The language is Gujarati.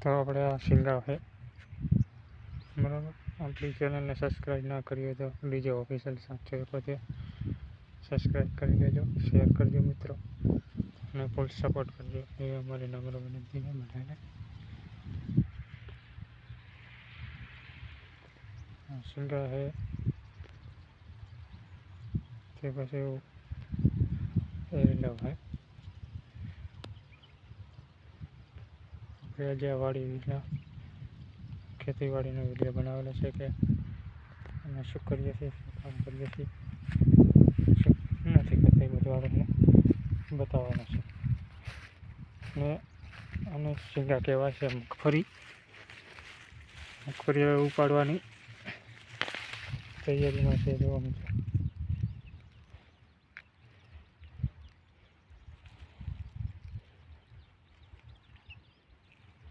તો આપણે આ સિંગા છે બરાબર. આપણી ચેનલને સબસ્ક્રાઈબ ના કરી હોય તો ડીજે ઓફિશિયલ 771 સબસ્ક્રાઈબ કરી લેજો, શેર કરજો મિત્રો અને ફૂલ સપોર્ટ કરજો એ અમારી નમ્ર વિનંતી છે બધાને. સિંગા છે તે પછી એવું એરિયા હોય આપણે આજે વાડી વિડીયો ખેતીવાડીનો વિડીયો બનાવેલો છે કે અમે શું કરીએ છીએ, શું કામ કરીએ છીએ, શું નથી કરતા, એ બધું આપણને બતાવવાનું છે. ને અને સિંગા કહેવાય છે મગફળી ઉપાડવાની તૈયારીમાં છે જોવા મિત્રો.